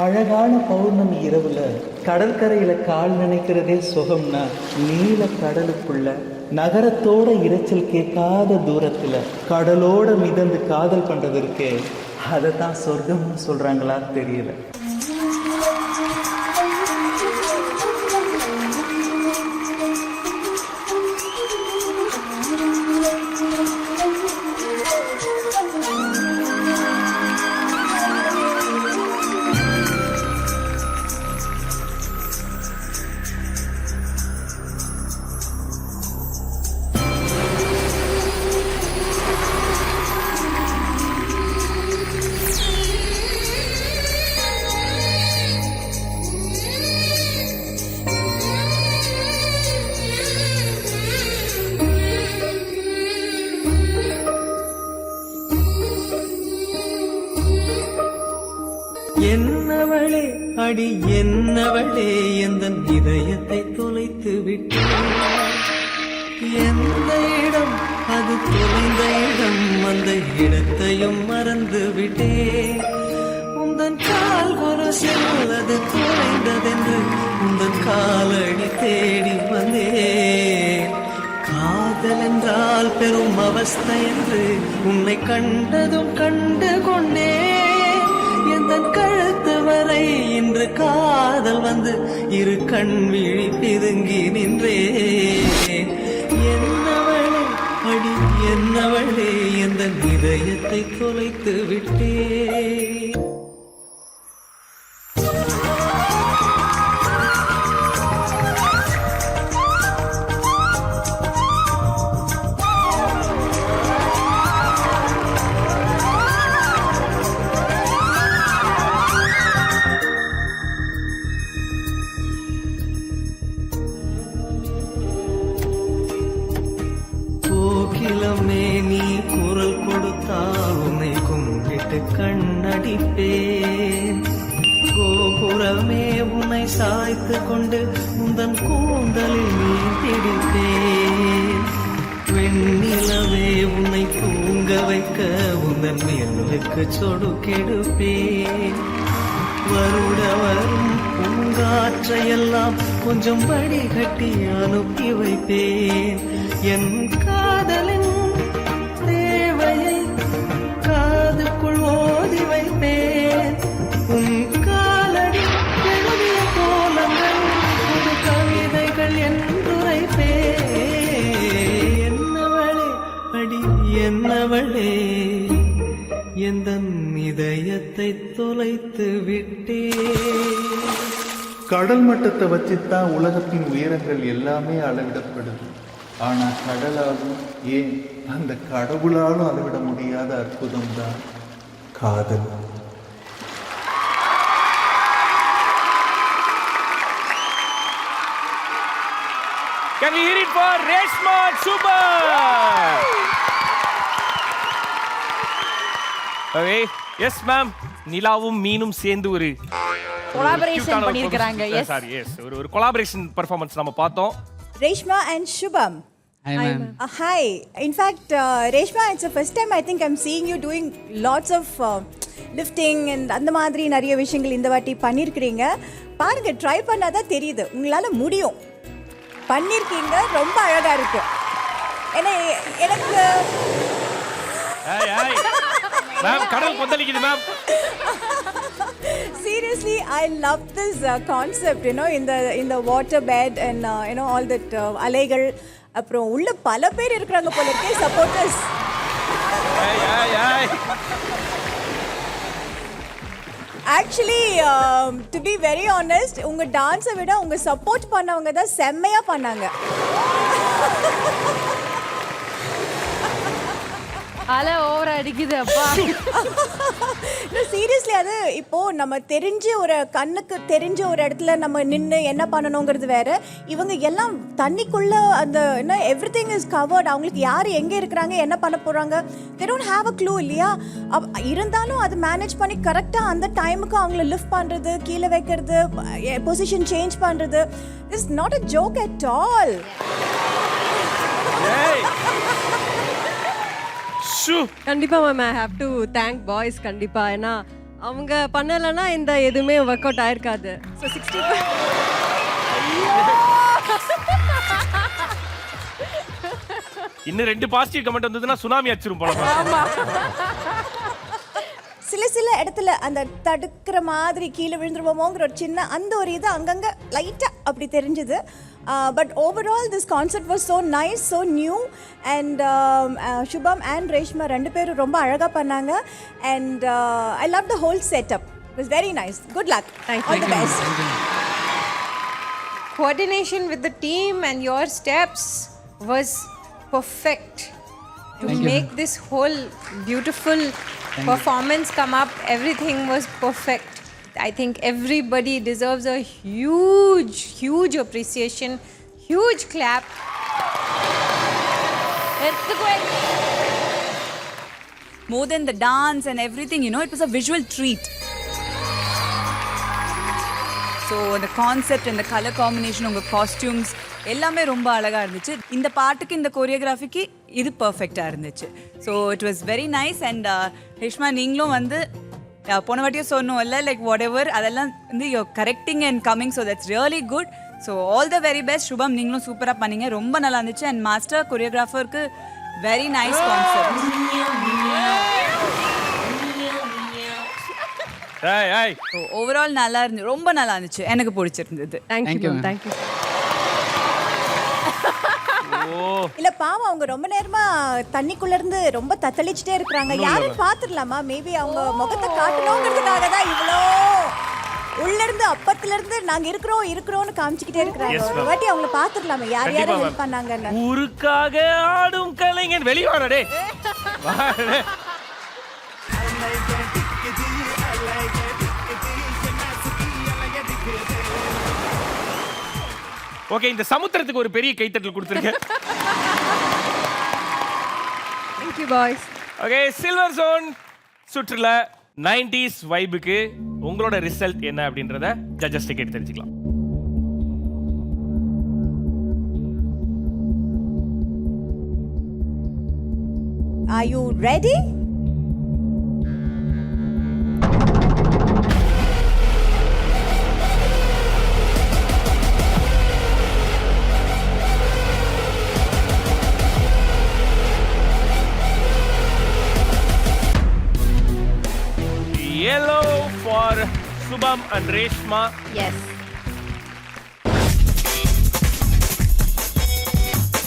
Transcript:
அழகான பௌர்ணமி இரவுல கடற்கரையில கால் நினைக்கிறதே சுகம்னா, நீல கடலுக்குள்ள நகரத்தோட இரைச்சல் கேட்காத தூரத்துல கடலோட மிதந்து காதல் பண்றது இருக்கே, அதை தான் சொர்க்கம்னு சொல்றாங்களா தெரியல. என்னவளே அடி என்னவளே எந்தன் இதயத்தை தொலைத்து விட்டேன். எந்த இடம் அது தொலைந்த இடம், அந்த இடத்தையும் மறந்து விட்டேன். உந்தன் கால் கொரசில் அது தொலைந்ததென்று உந்தன் காலடி தேடி வந்தேன். காதல் என்றால் பெரும் அவஸ்தை என்று உன்னை கண்டதும் கண்டு கொண்டேன். எந்தன் கழுத்து வரை இன்று காதல் வந்து இரு கண் விழி பிதுங்கி நின்றேன். என்னவளே அடி என்னவளே எந்தன் இதயத்தை தொலைத்து விட்டேன். கோகிலமே நீ குரல் கொடுத்தால் உன்னை கும்பிட்டு கண்ணடிப்பேன். கோபுரமே உன்னை சாய்த்து கொண்டு உந்தன் கூந்தலில் நீ பிடிப்பேன். வெண்ணிலவே உன்னை தூங்க வைக்க உந்தன் மேலுக்கு சொடுக்கெடுப்பேன். வருட வரும் பூங்காற்றையெல்லாம் கொஞ்சம் வடிகட்டி அனுப்பி வைப்பேன். என் காதலின் தேவையை காதுக்குள் ஓதி வைப்பேன். உன் காலடி எழுதிய கோலங்கள் புது கவிதைகள் என்றுரைப்பேன். என்னவளே அடி என்னவளே எந்தன் இதயத்தை தொலைத்து விட்டேன். கடல் மட்டத்தை வச்சுத்தான் உலகத்தின் உயரங்கள் எல்லாமே அளவிடப்படுது. ஆனா கடலாலும், ஏன் அந்த கடவுளாலும் அளவிட முடியாத அற்புதம் தான் காதல். Can we hear it for Reshma Shubham? Okay, yes ma'am. நிலாவும் மீனும் சேர்ந்து ஒரு கொலாபரேஷன் பண்ணிருக்காங்க. எஸ் சாரி எஸ் ஒரு கொலாபரேஷன் பெர்ஃபார்மன்ஸ் நம்ம பார்த்தோம். Reshma and Shubham. Hi ma'am. Hi. In fact, Reshma, it's the first time I think I'm seeing you doing lots of lifting and அந்த மாதிரி நிறைய விஷயங்கள் இந்த வாட்டி பண்ணிருக்கீங்க. பாருங்க, ட்ரை பண்ணாதான் தெரியுது உங்களால முடியும். பண்ணிருக்கீங்க, ரொம்ப அழகா இருக்கு. எனக்கு மேம் கடல் கொந்தளிக்குது ma'am. Seriously, I love this concept, in the water bed and all that அலைகள். அப்புறம் உள்ள பல பேர் இருக்காங்க போல இருக்கே, supporters. Actually, to be very honest, உங்க டான்ஸை விட உங்க சப்போர்ட் பண்ணவங்க தான் செம்மையா பண்ணாங்க. அலை ஓவர் அடிக்குது அப்பா. சீரியஸ்லி, அது இப்போ நம்ம கண்ணுக்கு தெரிஞ்ச ஒரு இடத்துல நம்ம நின்று என்ன பண்ணணுங்கிறது வேற. இவங்க எல்லாம் தண்ணிக்குள்ள அந்த எவ்ரிதிங் இஸ் கவர்ட். அவங்களுக்கு யார் எங்க இருக்கிறாங்க, என்ன பண்ண போறாங்க, they don't have a clue இல்லையா. இருந்தாலும் அது மேனேஜ் பண்ணி கரெக்டா அந்த டைமுக்கு அவங்கள லிஃப்ட் பண்றது, கீழே வைக்கிறது, பொசிஷன் சேஞ்ச் பண்றது, it's not a joke at all. Sure கண்டிப்பா ma'am, I have to thank boys. கண்டிப்பா, ஏன்னா அவங்க பண்ணலைன்னா இந்த எதுவுமே ஒர்க் அவுட் ஆயிருக்காது. ஸோ 60. இன்னும் 2 பாசிட்டிவ் கமெண்ட் வந்ததுன்னா சுனாமி அடிச்சிரும் போல. சில இடத்துல அந்த தடுக்கிற மாதிரி கீழே விழுந்துருவோமோங்கிற ஒரு சின்ன அந்த ஒரு இது அங்கங்கே லைட்டாக அப்படி தெரிஞ்சுது. But overall this concept was so nice, so new. And Shubham and Reshma 2 பேரும் ரொம்ப அழகாக பண்ணாங்க. And I love the whole setup. It was very nice. Good luck. All the best. Coordination with the team and your steps was perfect to make this whole beautiful performance come up. Everything was perfect. I think everybody deserves a huge appreciation, huge clap. More than the dance and everything, you know, it was a visual treat. So அந்த concept அந்த colour combination உங்கள் costumes எல்லாமே ரொம்ப அழகாக இருந்துச்சு. இந்த பாட்டுக்கு இந்த கொரியோகிராஃபிக்கு இது பர்ஃபெக்டாக இருந்துச்சு. So it was very nice. And Reshma நீங்களும் வந்து போன வாட்டியும் சொன்னோம் இல்லை, லைக் வாட் எவர் அதெல்லாம் வந்து you correcting and coming. So that's really good. So all the very best. Shubham நீங்களும் சூப்பராக பண்ணீங்க, ரொம்ப நல்லா இருந்துச்சு. அண்ட் மாஸ்டர் கொரியோகிராஃபருக்கு வெரி நைஸ் கான்செப்ட். ஓவரால் நல்லா இருந்துச்சு, ரொம்ப நல்லா இருந்துச்சு, எனக்கு பிடிச்சிருந்தது. Thank you ma'am. தேங்க்யூ. இல்ல பாவம் அவங்க ரொம்ப நேரமா தண்ணிக்குள்ள இருந்து ரொம்ப தத்தளிச்சுட்டே இருக்காங்க. யாரும் பாத்துடலாமா? மேபி அவங்க முகத்தை காட்டணுங்கிறதுக்காக தான் இவ்வளோ உள்ள இருந்து அப்பத்துல இருந்து நாங்க இருக்கிறோம்னு காமிச்சுக்கிட்டே இருக்காங்க. ஒரு வாட்டி அவங்கள பாத்துடலாமா யார் யார் ஹெல்ப் பண்ணாங்கன்னு? ஊருக்காக ஆடும் கலைஞன் வெளிய வாடா. ஓகே, இந்த சமுத்திரத்துக்கு ஒரு பெரிய கைத்தட்டல் கொடுத்துருக்கேன். Thank you boys. Okay, silver zone சுற்றுல 90s வைபுக்கு உங்களோட ரிசல்ட் என்ன அப்படின்றத ஜட்ஜஸ் கேட்டு தெரிஞ்சுக்கலாம். Are you ready? Yellow for Subham and Reshma. Yes.